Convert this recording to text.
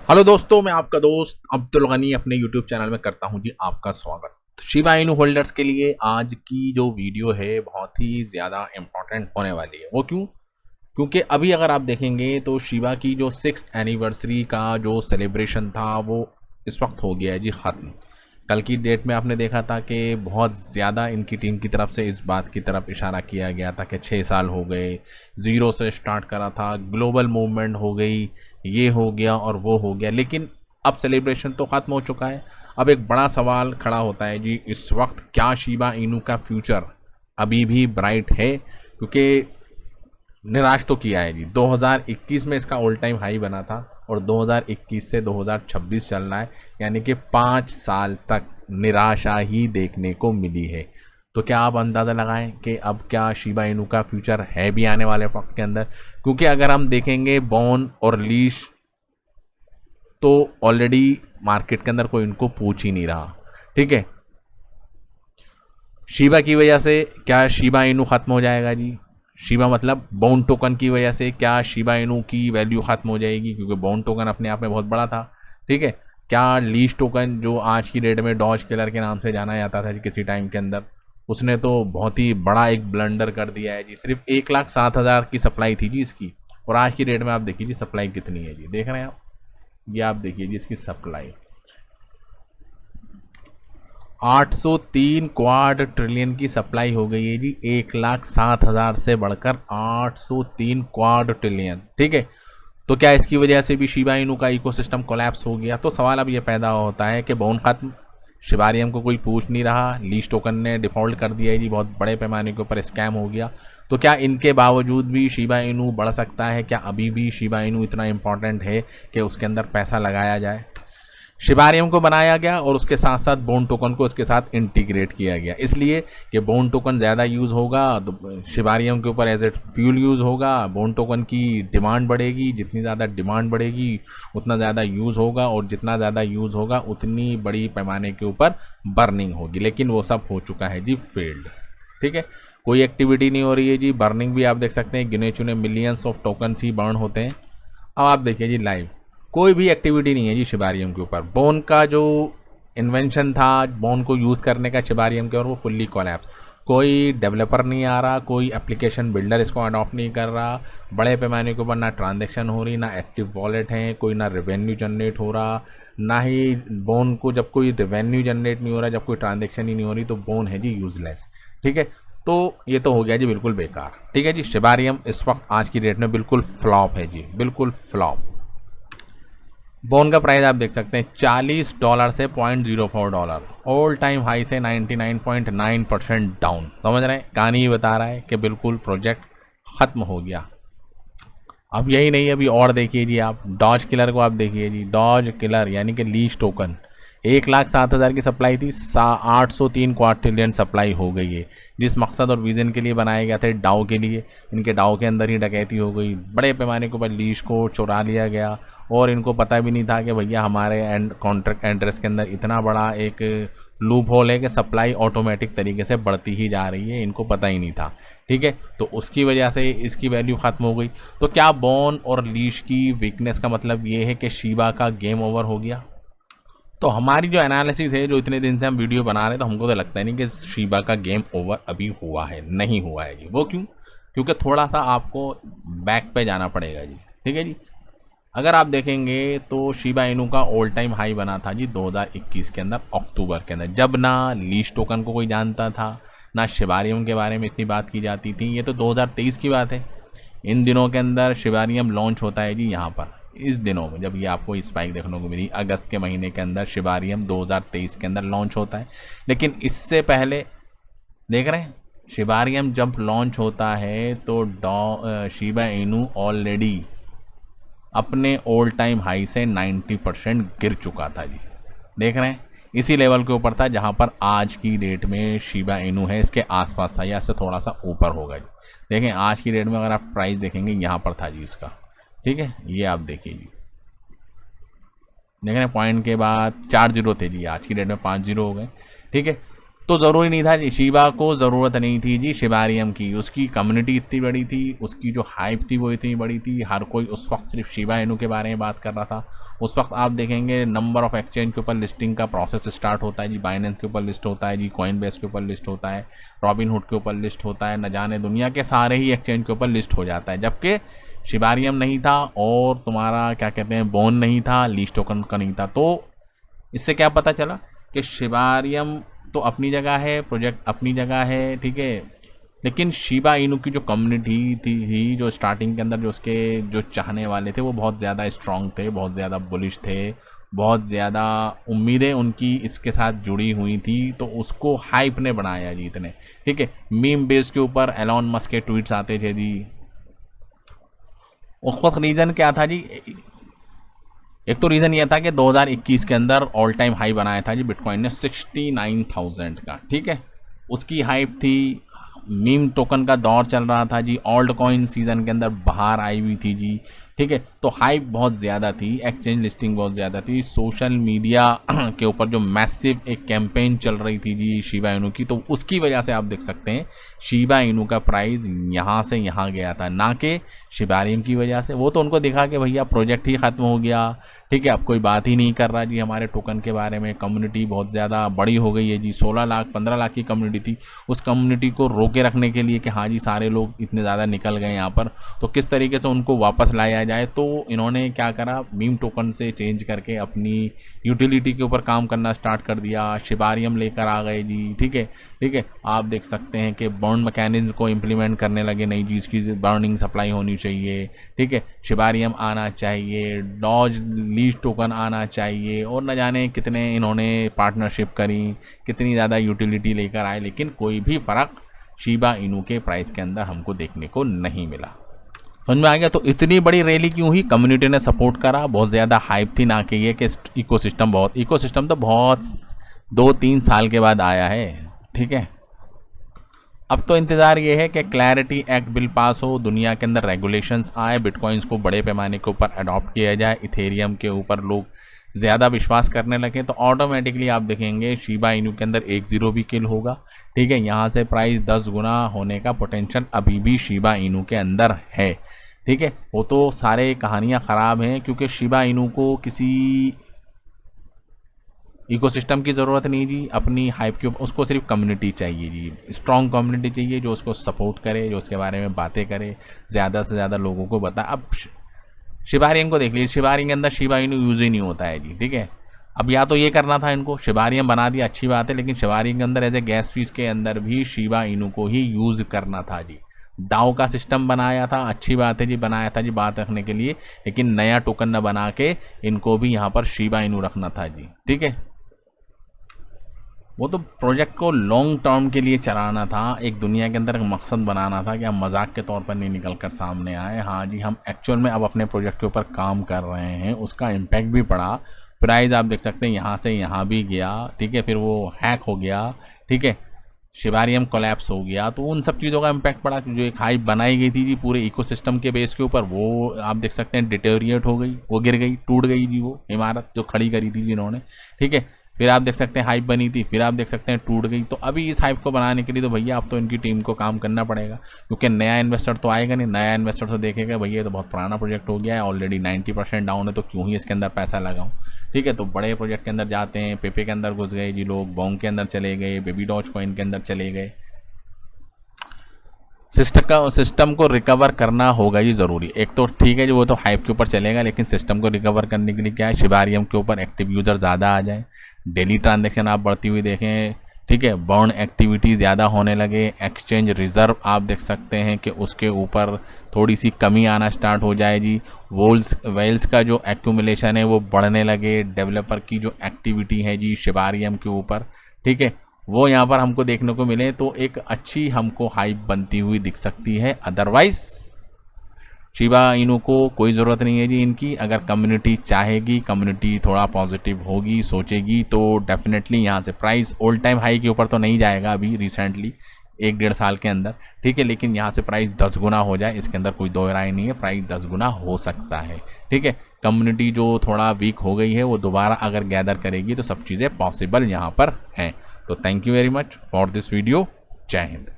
Hello दोस्तों, मैं आपका दोस्त अब्दुल गनी अपने यूट्यूब चैनल में करता हूं जी आपका स्वागत। शिबा इनू होल्डर्स के लिए आज की जो वीडियो है बहुत ही ज़्यादा इम्पोर्टेंट होने वाली है। वो क्यों? क्योंकि अभी अगर आप देखेंगे तो शिबा की जो 6th एनिवर्सरी का जो सेलिब्रेशन था वो इस वक्त हो गया है जी ख़त्म। कल की डेट में आपने देखा था कि बहुत ज़्यादा इनकी टीम की तरफ से इस बात की तरफ इशारा किया गया था कि 6 साल हो गए, ज़ीरो से स्टार्ट करा था, ग्लोबल मूवमेंट हो गई, ये हो गया और वो हो गया, लेकिन अब सेलिब्रेशन तो ख़त्म हो चुका है। अब एक बड़ा सवाल खड़ा होता है जी, इस वक्त क्या शिबा इनू का फ्यूचर अभी भी ब्राइट है? क्योंकि निराश तो किया है जी। 2021 में इसका ऑल टाइम हाई बना था और 2021 से 2026 चल रहा है, यानी कि 5 साल तक निराशा ही देखने को मिली है। तो क्या आप अंदाज़ा लगाएं कि अब क्या शिबा इनू का फ्यूचर है भी आने वाले वक्त के अंदर? क्योंकि अगर हम देखेंगे बॉन और लीश तो ऑलरेडी मार्केट के अंदर कोई इनको पूछ ही नहीं रहा। ठीक है, शिबा की वजह से क्या शिबा इनू खत्म हो जाएगा जी? शिबा मतलब बाउंड टोकन की वजह से क्या शिबा इनू की वैल्यू खत्म हो जाएगी? क्योंकि बाउंड टोकन अपने आप में बहुत बड़ा था। ठीक है, क्या लीश टोकन जो आज की डेट में डॉज किलर के नाम से जाना जाता था किसी टाइम के अंदर, उसने तो बहुत ही बड़ा एक ब्लंडर कर दिया है जी। सिर्फ 1,07,000 की सप्लाई थी जी इसकी, और आज की डेट में आप देखिए जी सप्लाई कितनी है जी। देख रहे हैं आप? ये आप देखिए जी इसकी सप्लाई 803 क्वाड ट्रिलियन की सप्लाई हो गई है जी। 1,07,000 से बढ़कर 803 क्वाड ट्रिलियन। ठीक है, तो क्या इसकी वजह से भी शिबा इनू का इकोसिस्टम कोलैप्स हो गया? तो सवाल अब ये पैदा होता है कि बॉन खत्म, शिबारियम को कोई पूछ नहीं रहा, लीज टोकन ने डिफॉल्ट कर दिया है जी, बहुत बड़े पैमाने के ऊपर स्कैम हो गया। तो क्या इनके बावजूद भी शिबा इनू बढ़ सकता है? क्या अभी भी शिबा इनू इतना इंपॉर्टेंट है कि उसके अंदर पैसा लगाया जाए? शिबारियम को बनाया गया और उसके साथ साथ बोन टोकन को इसके साथ इंटीग्रेट किया गया, इसलिए कि बोन टोकन ज़्यादा यूज़ होगा तो शिबारियम के ऊपर एज ए फ्यूल यूज़ होगा, बोन टोकन की डिमांड बढ़ेगी, जितनी ज़्यादा डिमांड बढ़ेगी उतना ज़्यादा यूज़ होगा, और जितना ज़्यादा यूज़ होगा उतनी बड़ी पैमाने के ऊपर बर्निंग होगी। लेकिन वो सब हो चुका है जी फील्ड। ठीक है, कोई एक्टिविटी नहीं हो रही है जी। बर्निंग भी आप देख सकते हैं, गिने चुने millions of tokens he burn होते हैं। अब आप देखिए जी लाइव कोई भी एक्टिविटी नहीं है जी शिबारियम के ऊपर। बोन का जो इन्वेंशन था बोन को यूज़ करने का शिबारियम के, और वो फुल्ली कोलैप्स। कोई डेवलपर नहीं आ रहा, कोई एप्लीकेशन बिल्डर इसको अडॉप्ट नहीं कर रहा, बड़े पैमाने के ऊपर ना ट्रांजेक्शन हो रही, ना एक्टिव वॉलेट है, कोई ना रेवेन्यू जनरेट हो रहा, ना ही बोन को जब कोई रेवेन्यू जनरेट नहीं हो रहा, जब कोई ट्रांजेक्शन ही नहीं हो रही, तो बोन है जी यूजलेस। ठीक है, तो ये तो हो गया जी बिल्कुल बेकार। ठीक है जी, शिबारियम इस वक्त आज की डेट में बिल्कुल फ्लॉप है जी, बिल्कुल फ्लॉप। बोन का प्राइस आप देख सकते हैं $40 से $0.04, ऑल टाइम हाई से 99.9% डाउन। समझ रहे हैं? कहानी ही बता रहा है कि बिल्कुल प्रोजेक्ट ख़त्म हो गया। अब यही नहीं, अभी और देखिए जी आप डॉज किलर को आप देखिए जी। डॉज किलर यानी कि लीज टोकन 1,07,000 की सप्लाई थी, 803 क्वार्टिलियन सप्लाई हो गई है। जिस मकसद और विज़न के लिए बनाए गए थे डाओ के लिए, इनके डाओ के अंदर ही डकैती हो गई, बड़े पैमाने के ऊपर लीज को चुरा लिया गया, और इनको पता भी नहीं था कि भैया हमारे कॉन्ट्रैक्ट एड्रेस के अंदर इतना बड़ा एक लूप होल है कि सप्लाई ऑटोमेटिक तरीके से बढ़ती ही जा रही है, इनको पता ही नहीं था। ठीक है, तो उसकी वजह से इसकी वैल्यू ख़त्म हो गई। तो क्या बॉन और लीश की वीकनेस का मतलब ये है कि शिबा का गेम ओवर हो गया? तो हमारी जो एनालिसिस है, जो इतने दिन से हम वीडियो बना रहे हैं, तो हमको तो लगता है नहीं कि शिबा का गेम ओवर अभी हुआ है, नहीं हुआ है जी। वो क्यों? क्योंकि थोड़ा सा आपको बैक पे जाना पड़ेगा जी। ठीक है जी, अगर आप देखेंगे तो शिबा इनू का ऑल टाइम हाई बना था जी 2021 के अंदर, अक्टूबर के अंदर, जब ना लीश टोकन को कोई जानता था, ना शिबारियम के बारे में इतनी बात की जाती थी। ये तो 2023 की बात है। इन दिनों के अंदर शिबारियम लॉन्च होता है जी यहाँ पर, इस दिनों में जब ये आपको स्पाइक देखने को मिली, अगस्त के महीने के अंदर शिबारियम 2023 के अंदर लॉन्च होता है। लेकिन इससे पहले देख रहे हैं, शिबारियम जब लॉन्च होता है तो शिबा इनू ऑलरेडी अपने ऑल टाइम हाई से 90% गिर चुका था जी। देख रहे हैं, इसी लेवल के ऊपर था जहां पर आज की डेट में शिबा इनू है, इसके आसपास था या इससे थोड़ा सा ऊपर होगा जी। देखें आज की डेट में अगर आप प्राइस देखेंगे यहाँ पर था जी इसका। ठीक है, ये आप देखिए जी, देख रहे हैं पॉइंट के बाद 4 जीरो थे जी, आज की डेट में 5 जीरो हो गए। ठीक है, तो ज़रूरी नहीं था जी, शिबा को ज़रूरत नहीं थी जी शिबारियम की, उसकी कम्युनिटी इतनी बड़ी थी, उसकी जो हाइप थी वो इतनी बड़ी थी, हर कोई उस वक्त सिर्फ शिबा इनू के बारे में बात कर रहा था। उस वक्त आप देखेंगे नंबर ऑफ़ एक्सचेंज के ऊपर लिस्टिंग का प्रोसेस स्टार्ट होता है जी, बाइनेंस के ऊपर लिस्ट होता है जी, कॉइनबेस के ऊपर लिस्ट होता है, रॉबिनहुड के ऊपर लिस्ट होता है, न जाने दुनिया के सारे ही एक्सचेंज के ऊपर लिस्ट हो जाता है, जबकि शिबारियम नहीं था और तुम्हारा क्या कहते हैं बोन नहीं था, लीश टोकन का नहीं था। तो इससे क्या पता चला कि शिबारियम तो अपनी जगह है, प्रोजेक्ट अपनी जगह है, ठीक है, लेकिन शिबा इनू की जो कम्युनिटी थी जो स्टार्टिंग के अंदर जो उसके जो चाहने वाले थे वो बहुत ज़्यादा स्ट्रांग थे, बहुत ज़्यादा बुलिश थे, बहुत ज़्यादा उम्मीदें उनकी इसके साथ जुड़ी हुई थी, तो उसको हाइप ने बनाया जी इतने, ठीक है। मीम बेस के ऊपर एलॉन मस्क के ट्वीट्स आते थे जी। उस वक्त रीज़न क्या था जी, एक तो रीज़न ये था कि 2021 के अंदर ऑल टाइम हाई बनाया था जी बिटकॉइन ने 69,000 का, ठीक है। उसकी हाइप थी, मीम टोकन का दौर चल रहा था जी, ऑल्ट कॉइन सीज़न के अंदर बाहर आई हुई थी जी, ठीक है। तो हाइप बहुत ज़्यादा थी, एक्सचेंज लिस्टिंग बहुत ज़्यादा थी, सोशल मीडिया के ऊपर जो मैसिव एक कैंपेन चल रही थी जी शिबा इनू की, तो उसकी वजह से आप देख सकते हैं शिबा इनू का प्राइस यहाँ से यहाँ गया था, ना कि शिबारियम की वजह से। वो तो उनको दिखा कि भैया प्रोजेक्ट ही ख़त्म हो गया, ठीक है, अब कोई बात ही नहीं कर रहा जी हमारे टोकन के बारे में, कम्युनिटी बहुत ज़्यादा बड़ी हो गई है जी, 16 लाख 15 लाख की कम्युनिटी थी, उस कम्युनिटी को रोके रखने के लिए कि हाँ जी सारे लोग इतने ज़्यादा निकल गए यहाँ पर, तो किस तरीके से उनको वापस लाया जाए। तो इन्होंने क्या करा, मीम टोकन से चेंज करके अपनी यूटिलिटी के ऊपर काम करना स्टार्ट कर दिया, शिबारियम लेकर आ गए जी, ठीक है, ठीक है। आप देख सकते हैं कि बर्न मैकेनिज्म को इम्प्लीमेंट करने लगे, नई चीज़ की बर्निंग सप्लाई होनी चाहिए, ठीक है, शिबारियम आना चाहिए, डॉज लीज टोकन आना चाहिए, और न जाने कितने इन्होंने पार्टनरशिप करी, कितनी ज़्यादा यूटिलिटी लेकर आए, लेकिन कोई भी फ़र्क शिबा इनू के प्राइस के अंदर हमको देखने को नहीं मिला। समझ में आ गया। तो इतनी बड़ी रैली क्यों हुई, कम्युनिटी ने सपोर्ट करा, बहुत ज़्यादा हाइप थी, ना कि ये कि इकोसिस्टम तो बहुत 2-3 साल के बाद आया है, ठीक है। अब तो इंतज़ार ये है कि क्लैरिटी एक्ट बिल पास हो, दुनिया के अंदर रेगुलेशंस आए, बिटकॉइंस को बड़े पैमाने के ऊपर अडॉप्ट किया जाए, इथेरियम के ऊपर लोग ज़्यादा विश्वास करने लगे, तो ऑटोमेटिकली आप देखेंगे शिबा इनू के अंदर 1-0 भी किल होगा, ठीक है। यहाँ से प्राइस 10 गुना होने का पोटेंशियल अभी भी शिबा इनू के अंदर है, ठीक है। वो तो सारे कहानियाँ ख़राब हैं, क्योंकि शिबा इनू को किसी इकोसिस्टम की ज़रूरत नहीं जी, अपनी हाइप के ऊपर उसको सिर्फ कम्युनिटी चाहिए जी, स्ट्रॉन्ग कम्युनिटी चाहिए जो उसको सपोर्ट करे, जो उसके बारे में बातें करे, ज़्यादा से ज़्यादा लोगों को बताए। अब शिबारियम को देख लीजिए, शिबारियम के अंदर शिबा इनू यूज़ ही नहीं होता है जी, ठीक है। अब या तो ये करना था इनको, शिबारियम बना दिया अच्छी बात है, लेकिन शिबारियम के अंदर एज ए गैस फीस के अंदर भी शिबा इनू को ही यूज़ करना था जी। डाउ का सिस्टम बनाया था, अच्छी बात है जी, बनाया था जी बात रखने के लिए, लेकिन नया टोकन न बना के इनको भी यहाँ पर शिबा इनू रखना था जी, ठीक है। वो तो प्रोजेक्ट को लॉन्ग टर्म के लिए चलाना था, एक दुनिया के अंदर एक मकसद बनाना था कि हम मजाक के तौर पर नहीं निकल कर सामने आए, हाँ जी हम एक्चुअल में अब अपने प्रोजेक्ट के ऊपर काम कर रहे हैं, उसका इम्पैक्ट भी पड़ा। प्राइस आप देख सकते हैं यहाँ से यहाँ भी गया, ठीक है, फिर वो हैक हो गया, ठीक है, शिबारियम कोलैप्स हो गया, तो उन सब चीज़ों का इम्पैक्ट पड़ा। जो एक हाइप बनाई गई थी जी पूरे इकोसिस्टम के बेस के ऊपर, वो आप देख सकते हैं डिटेरिएट हो गई, वो गिर गई, टूट गई जी वो इमारत जो खड़ी करी थी जिन्होंने, ठीक है। फिर आप देख सकते हैं हाइप बनी थी, फिर आप देख सकते हैं टूट गई। तो अभी इस हाइप को बनाने के लिए तो भैया अब तो इनकी टीम को काम करना पड़ेगा, क्योंकि नया इन्वेस्टर तो आएगा नहीं, नया इन्वेस्टर तो देखेगा भैया ये तो बहुत पुराना प्रोजेक्ट हो गया है, ऑलरेडी 90% डाउन है, तो क्यों ही इसके अंदर पैसा लगाऊं, ठीक है। तो बड़े प्रोजेक्ट के अंदर जाते हैं, पेपे के अंदर घुस गए जी लोग, बॉन्ग के अंदर चले गए, बेबी डॉज कॉइन के अंदर चले गए। सिस्टम को रिकवर करना होगा जी ज़रूरी। एक तो ठीक है जी वो तो हाइप के ऊपर चलेगा, लेकिन सिस्टम को रिकवर करने के लिए क्या है, शिबारियम के ऊपर एक्टिव यूज़र ज़्यादा आ जाए, डेली ट्रांजैक्शन आप बढ़ती हुई देखें, ठीक है, बर्न एक्टिविटी ज़्यादा होने लगे, एक्सचेंज रिज़र्व आप देख सकते हैं कि उसके ऊपर थोड़ी सी कमी आना स्टार्ट हो जाए जी, वेल्स का जो एक्यूमुलेशन है वो बढ़ने लगे, डेवलपर की जो एक्टिविटी है जी शिबारियम के ऊपर, ठीक है, वो यहाँ पर हमको देखने को मिले, तो एक अच्छी हमको हाइप बनती हुई दिख सकती है। अदरवाइज शिबा इनू को कोई ज़रूरत नहीं है जी इनकी, अगर कम्युनिटी चाहेगी, कम्युनिटी थोड़ा पॉजिटिव होगी, सोचेगी, तो डेफिनेटली यहाँ से प्राइस ऑल टाइम हाई के ऊपर तो नहीं जाएगा अभी रिसेंटली 1-1.5 साल के अंदर, ठीक है, लेकिन यहाँ से प्राइस 10 गुना हो जाए, इसके अंदर कोई दो राय नहीं है, प्राइस 10 गुना हो सकता है, ठीक है। कम्युनिटी जो थोड़ा वीक हो गई है वो दोबारा अगर गैदर करेगी तो सब चीज़ें पॉसिबल यहाँ पर हैं। तो thank you very much for this video. जय हिंद।